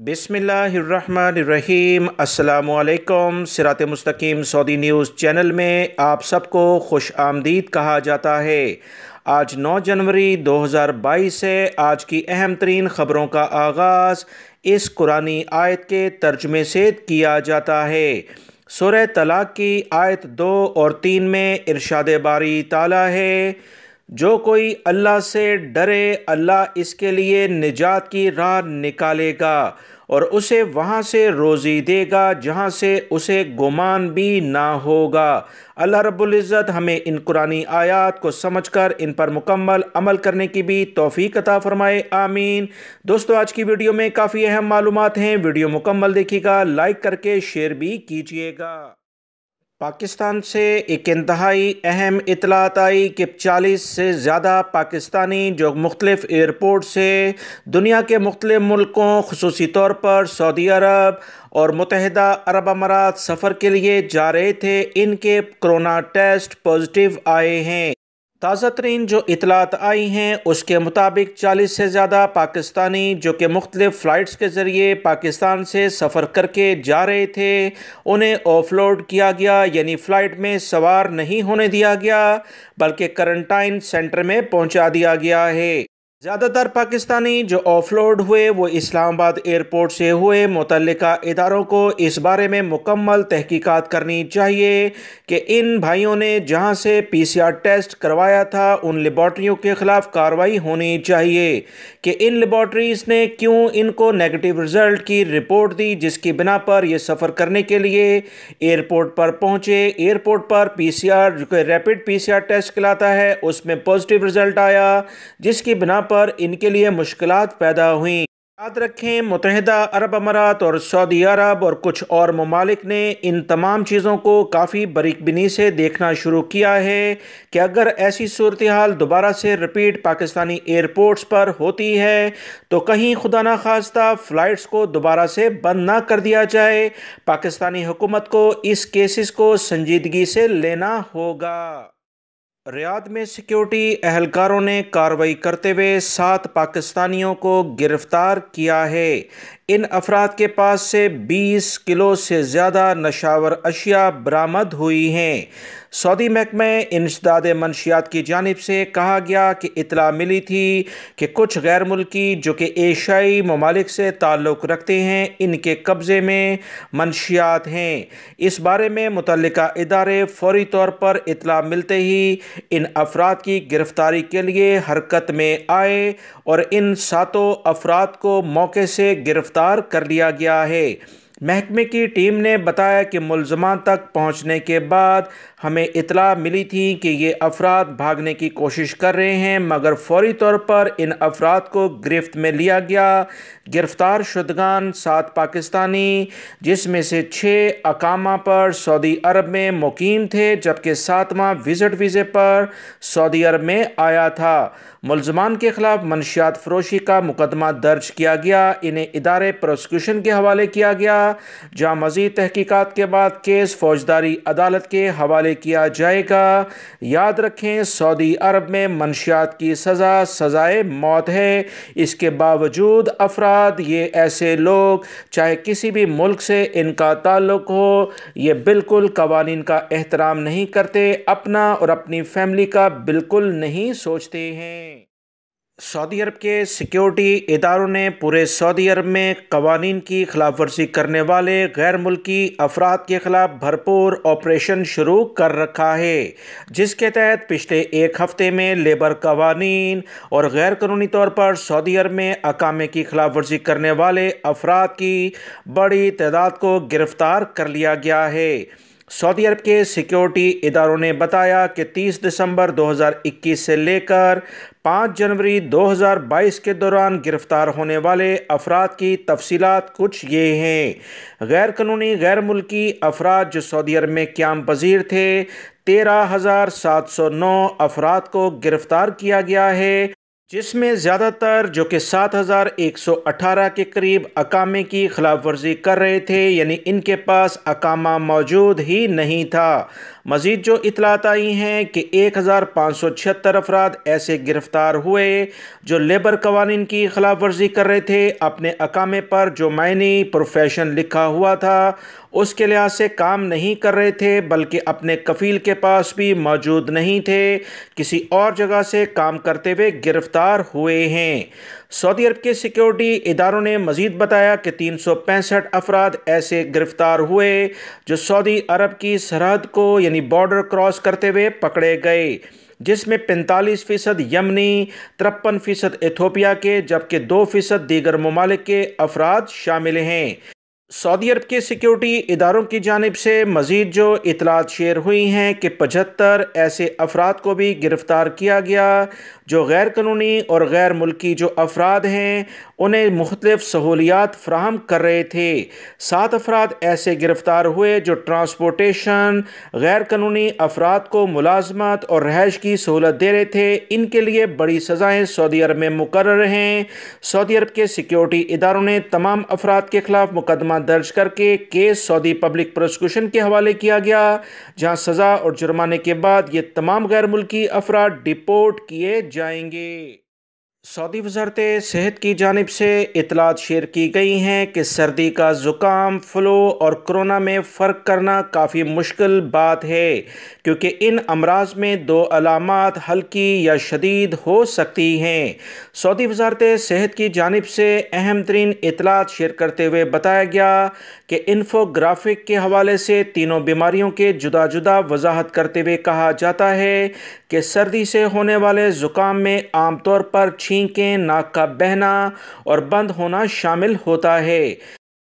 बिस्मिल्लाहिर्रहमानिर्रहीम। अस्सलामुअलैकुम। सिरात मुस्तकीम सऊदी न्यूज़ चैनल में आप सबको खुश आमदीद कहा जाता है। आज 9 जनवरी 2022 है। आज की अहम तरीन ख़बरों का आगाज़ इस कुरानी आयत के तर्जुमे से किया जाता है। सूरह तलाक़ की आयत 2 और 3 में इरशाद बारी ताला है, जो कोई अल्लाह से डरे अल्लाह इसके लिए निजात की राह निकालेगा और उसे वहाँ से रोज़ी देगा जहाँ से उसे गुमान भी ना होगा। अल्लाह रब्बुल इज़्ज़त हमें इन कुरानी आयात को समझकर इन पर मुकम्मल अमल करने की भी तौफ़ीक़ अता फ़रमाए, आमीन। दोस्तों, आज की वीडियो में काफ़ी अहम मालूमात हैं। वीडियो मुकम्मल देखिएगा, लाइक करके शेयर भी कीजिएगा। पाकिस्तान से एक इंतहाई अहम इत्तलात आई कि 40 से ज़्यादा पाकिस्तानी जो मुख्तलिफ़ एयरपोर्ट से दुनिया के मुख्तलिफ़ मुल्कों ख़ुसूसी तौर पर सऊदी अरब और मुत्तहिदा अरब अमारात सफ़र के लिए जा रहे थे, इनके कोरोना टेस्ट पॉजिटिव आए हैं। ताज़ा तरीन जो इतलात आई हैं उसके मुताबिक 40 से ज़्यादा पाकिस्तानी जो कि मुख्तलिफ़ फ़्लाइट्स के ज़रिए पाकिस्तान से सफ़र करके जा रहे थे, उन्हें ऑफलोड किया गया, यानी फ़्लाइट में सवार नहीं होने दिया गया बल्कि क्वारंटाइन सेंटर में पहुंचा दिया गया है। ज़्यादातर पाकिस्तानी जो ऑफलोड हुए वो इस्लामाबाद एयरपोर्ट से हुए। मुतल्लिका इदारों को इस बारे में मुकम्मल तहकीकात करनी चाहिए कि इन भाइयों ने जहां से PCR टेस्ट करवाया था उन लेबॉर्ट्रियों के ख़िलाफ़ कार्रवाई होनी चाहिए कि इन लेबॉर्ट्रीज़ ने क्यों इनको नेगेटिव रिज़ल्ट की रिपोर्ट दी, जिसकी बिना पर ये सफ़र करने के लिए एयरपोर्ट पर पहुँचे। एयरपोर्ट पर PCR जो कि रैपिड PCR टेस्ट कहलाता है उसमें पॉजिटिव रिज़ल्ट आया, जिसकी बिना पर इनके लिए मुश्किलात पैदा हुई। याद रखें, मुत्तहिदा अरब अमारात और सऊदी अरब और कुछ और ममालिक ने इन तमाम चीज़ों को काफ़ी बारीकबीनी से देखना शुरू किया है कि अगर ऐसी सूरत हाल दोबारा से रिपीट पाकिस्तानी एयरपोर्ट्स पर होती है तो कहीं खुदा ना खास्ता फ़्लाइट्स को दोबारा से बंद ना कर दिया जाए। पाकिस्तानी हुकूमत को इस केसेस को संजीदगी से लेना होगा। रियाद में सिक्योरिटी एहलकारों ने कार्रवाई करते हुए 7 पाकिस्तानियों को गिरफ्तार किया है। इन अफराद के पास से 20 किलो से ज़्यादा नशावर अशिया बरामद हुई हैं। सऊदी महकमे इंसदाद मंशियात की जानिब से कहा गया कि इतला मिली थी कि कुछ गैर मुल्की जो कि एशियाई ममालिक से ताल्लुक़ रखते हैं, इनके कब्ज़े में मंशियात हैं। इस बारे में मुतल्लिका इदारे फ़ौरी तौर पर इतला मिलते ही इन अफराद की गिरफ़्तारी के लिए हरकत में आए और इन 7 अफराद को मौके से गिरफ़्तार कर लिया गया है। महकमे की टीम ने बताया कि मुल्ज़मान तक पहुंचने के बाद हमें इतला मिली थी कि ये अफराद भागने की कोशिश कर रहे हैं, मगर फ़ौरी तौर पर इन अफराद को गिरफ्त में लिया गया। गिरफ़्तार शुदगान 7 पाकिस्तानी, जिसमें से 6 अकामा पर सऊदी अरब में मुकीम थे, जबकि 7वां विज़िट वीज़े पर सऊदी अरब में आया था। मुल्ज़मान के ख़िलाफ़ मनशियात फ़रोशी का मुकदमा दर्ज किया गया। इन्हें इदारे प्रोसिक्यूशन के हवाले किया गया, जहाँ मज़ीद तहकीकात के बाद केस फ़ौजदारी अदालत के हवाले किया जाएगा। याद रखें, सऊदी अरब में मनशियात की सज़ा सज़ाए मौत है। इसके बावजूद अफराद, ये ऐसे लोग चाहे किसी भी मुल्क से इनका ताल्लुक़ हो, ये बिल्कुल कवानीन का एहतराम नहीं करते, अपना और अपनी फैमिली का बिल्कुल नहीं सोचते हैं। सऊदी अरब के सिक्योरिटी इदारों ने पूरे सऊदी अरब में कवानीन की खिलाफ वर्जी करने वाले गैर मुल्की अफराद के ख़िलाफ़ भरपूर ऑपरेशन शुरू कर रखा है, जिसके तहत पिछले 1 हफ़्ते में लेबर कवानीन और गैर कानूनी तौर पर सऊदी अरब में अकामे की खिलाफ वर्जी करने वाले अफराद की बड़ी तादाद को गिरफ़्तार कर लिया गया है। सऊदी अरब के सिक्योरिटी इदारों ने बताया कि 30 दिसंबर 2021 से लेकर 5 जनवरी 2022 के दौरान गिरफ़्तार होने वाले अफराद की तफसीलात कुछ ये हैं। गैर कानूनी गैर मुल्की अफराद जो सऊदी अरब में क़याम पज़ीर थे, 13,709 अफराद को गिरफ़्तार किया गया है, जिसमें ज़्यादातर जो कि 7,118 के करीब अकामे की खिलाफ वर्जी कर रहे थे, यानी इनके पास अकामा मौजूद ही नहीं था। मजीद जो इतलात आई हैं कि 1576 अफराद ऐसे गिरफ्तार हुए जो लेबर कवानीन की खिलाफ वर्जी कर रहे थे। अपने अकामे पर जो मायनी प्रोफेशन लिखा हुआ था उसके लिहाज से काम नहीं कर रहे थे, बल्कि अपने कफील के पास भी मौजूद नहीं थे, किसी और जगह से काम करते हुए गिरफ्तार हुए हैं। सऊदी अरब के सिक्योरिटी इदारों ने मजीद बताया कि 365 अफराद ऐसे गिरफ्तार हुए जो सऊदी अरब की सरहद को यानी बॉर्डर क्रॉस करते हुए पकड़े गए, जिसमें 45% यमनी, 53% इथोपिया के, जबकि 2% दीगर ममालिक के अफराद शामिल हैं। सऊदी अरब के सिक्योरिटी इदारों की जानिब से मजीद जो इतलात शेयर हुई हैं कि 75 ऐसे अफराद को भी गिरफ्तार किया गया जो गैर कानूनी और गैर मुल्की जो अफराद हैं उन्हें मुख्तलिफ सहूलियात फ्राहम कर रहे थे। 7 अफराद ऐसे गिरफ्तार हुए जो ट्रांसपोर्टेशन, गैर कानूनी अफराद को मुलाजमत और रहाइश की सहूलत दे रहे थे। इनके लिए बड़ी सज़ाएँ सऊदी अरब में मुकर्रर हैं। सऊदी अरब के सिक्योरिटी इदारों ने तमाम अफराद के खिलाफ मुकदमा दर्ज करके केस सऊदी पब्लिक प्रोसिक्यूशन के हवाले किया गया, जहां सज़ा और जुर्माने के बाद ये तमाम गैर मुल्की अफराद डिपोर्ट किए जाएंगे। सऊदी वज़ारत सेहत की जानिब से इतलात शेयर की गई हैं कि सर्दी का ज़ुकाम, फ्लू और कोरोना में फ़र्क करना काफ़ी मुश्किल बात है, क्योंकि इन अमराज में 2 अलामात हल्की या शदीद हो सकती हैं। सऊदी वज़ारत सेहत की जानिब से अहम तरीन इतलात शेयर करते हुए बताया गया कि इन्फोग्राफिक के हवाले से तीनों बीमारियों के जुदा जुदा वजाहत करते हुए कहा जाता है कि सर्दी से होने वाले ज़ुकाम में आम तौर पर छींकें, नाक का बहना और बंद होना शामिल होता है,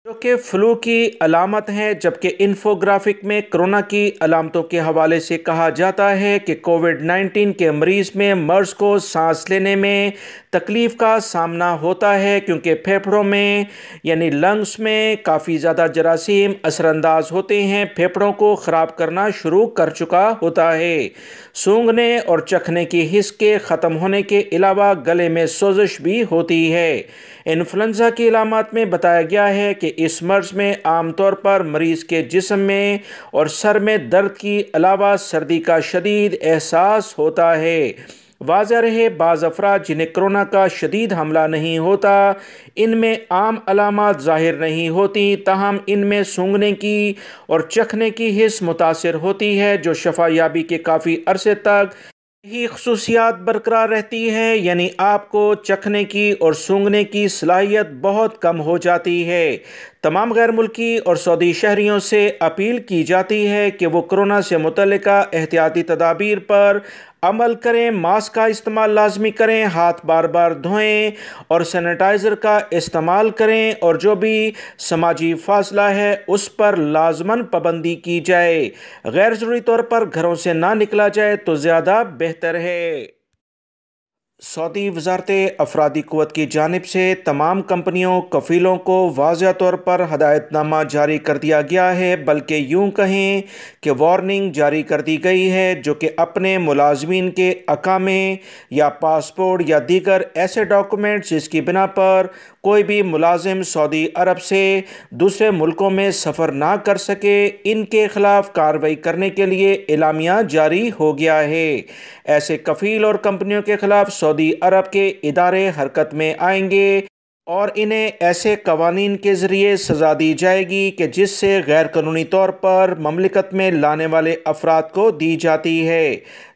जो कि फ्लू की अलामत है, जबकि इन्फोग्राफिक में कोरोना की अलामतों के हवाले से कहा जाता है कि कोविड-19 के मरीज़ में मर्ज़ को सांस लेने में तकलीफ़ का सामना होता है, क्योंकि फेफड़ों में यानी लंग्स में काफ़ी ज़्यादा जरासीम असरअंदाज होते हैं, फेफड़ों को ख़राब करना शुरू कर चुका होता है। सूंघने और चखने की हिस्स के ख़त्म होने के अलावा गले में सोजिश भी होती है। इन्फ्लुएंजा की अलामत में बताया गया है कि इस मर्ज़ में आमतौर पर मरीज़ के जिस्म में और सर में दर्द की अलावा सर्दी का शदीद एहसास होता है। वाज़ह रहे बाज़ अफराद जिन्हें कोरोना का शदीद हमला नहीं होता, इनमें आम अलामत ज़ाहिर नहीं होती, ताहम इनमें सूंघने की और चखने की हिस्स मुतासिर होती है, जो शफा याबी के काफ़ी अरसे तक यही खसूसियात बरकरार रहती है, यानी आपको चखने की और सूंघने की सलाहियत बहुत कम हो जाती है। तमाम गैर मुल्की और सऊदी शहरियों से अपील की जाती है कि वो कोरोना से मुतल्लिका एहतियाती तदाबीर पर अमल करें, मास्क का इस्तेमाल लाजमी करें, हाथ बार बार धोएं और सैनिटाइज़र का इस्तेमाल करें, और जो भी समाजी फासला है उस पर लाजमन पाबंदी की जाए। गैर ज़रूरी तौर पर घरों से ना निकला जाए तो ज़्यादा बेहतर है। सऊदी वज़ारत अफरादी क़ुव्वत की जानिब से तमाम कंपनियों, कफ़ीलों को वाज़ह तौर पर हदायतनामा जारी कर दिया गया है, बल्कि यूँ कहें कि वार्निंग जारी कर दी गई है, जो कि अपने मुलाजमीन के अकामे या पासपोर्ट या दीगर ऐसे डॉक्यूमेंट्स जिसकी बिना पर कोई भी मुलाजिम सऊदी अरब से दूसरे मुल्कों में सफ़र ना कर सके, इनके ख़िलाफ़ कार्रवाई करने के लिए एलामिया जारी हो गया है। ऐसे कफ़ील और कंपनियों के ख़िलाफ़ सऊदी अरब के इदारे हरकत में आएंगे और इन्हें ऐसे कवानीन के ज़रिए सज़ा दी जाएगी कि जिससे गैर कानूनी तौर पर ममलिकत में लाने वाले अफराद को दी जाती है।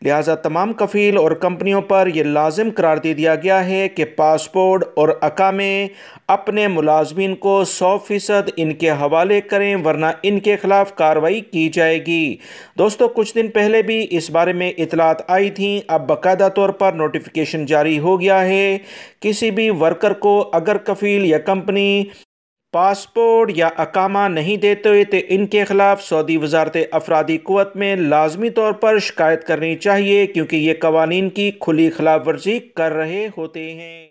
लिहाजा तमाम कफ़ील और कंपनियों पर यह लाजिम करार दे दिया गया है कि पासपोर्ट और अकामे अपने मुलाजमीन को 100% इनके हवाले करें, वरना इनके ख़िलाफ़ कार्रवाई की जाएगी। दोस्तों, कुछ दिन पहले भी इस बारे में इतलात आई थी, अब बाकायदा तौर पर नोटिफिकेशन जारी हो गया है। किसी भी वर्कर को अगर कफ़ील या कंपनी पासपोर्ट या अकामा नहीं देते तो इनके ख़िलाफ़ सऊदी वज़ारत अफरादी क़ुव्वत में लाजमी तौर पर शिकायत करनी चाहिए, क्योंकि ये कवानीन की खुली खिलाफ वर्जी कर रहे होते हैं।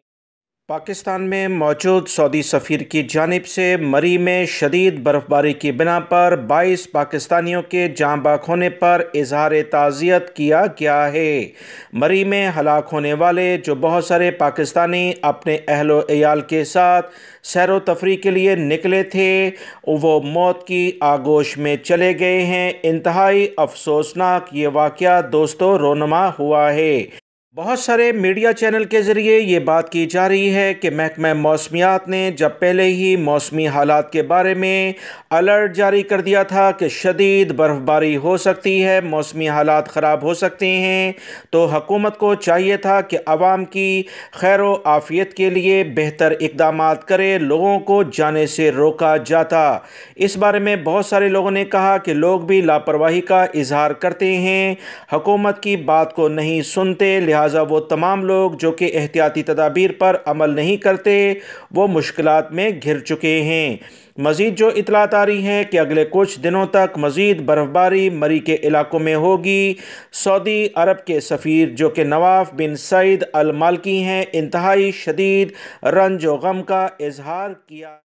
पाकिस्तान में मौजूद सऊदी सफ़ीर की जानिब से मरी में शदीद बर्फ़बारी की बिना पर 22 पाकिस्तानियों के जाँ बाक होने पर इजहार ताज़ियत किया गया है। मरी में हलाक होने वाले जो बहुत सारे पाकिस्तानी अपने अहलो इयाल के साथ सैर तफरी के लिए निकले थे, वो मौत की आगोश में चले गए हैं। इंतहाई अफसोसनाक ये वाक़या दोस्तों रोनुमा हुआ है। बहुत सारे मीडिया चैनल के ज़रिए ये बात की जा रही है कि महकमा मौसमियात ने जब पहले ही मौसमी हालात के बारे में अलर्ट जारी कर दिया था कि शदीद बर्फ़बारी हो सकती है, मौसमी हालात ख़राब हो सकते हैं, तो हुकूमत को चाहिए था कि आवाम की खैर व आफ़ियत के लिए बेहतर इक़दामात करे, लोगों को जाने से रोका जाता। इस बारे में बहुत सारे लोगों ने कहा कि लोग भी लापरवाही का इजहार करते हैं, हुकूमत की बात को नहीं सुनते, लिहाजा वो तमाम लोग जो कि एहतियाती तदाबीर पर अमल नहीं करते वो मुश्किलात में घिर चुके हैं। मज़ीद जो इतलात आ रही हैं कि अगले कुछ दिनों तक मज़ीद बर्फ़बारी मरी के इलाकों में होगी। सऊदी अरब के सफ़ीर जो कि नवाफ बिन सईद अल मालकी हैं, इंतहाई शदीद रंज व गम का इजहार किया।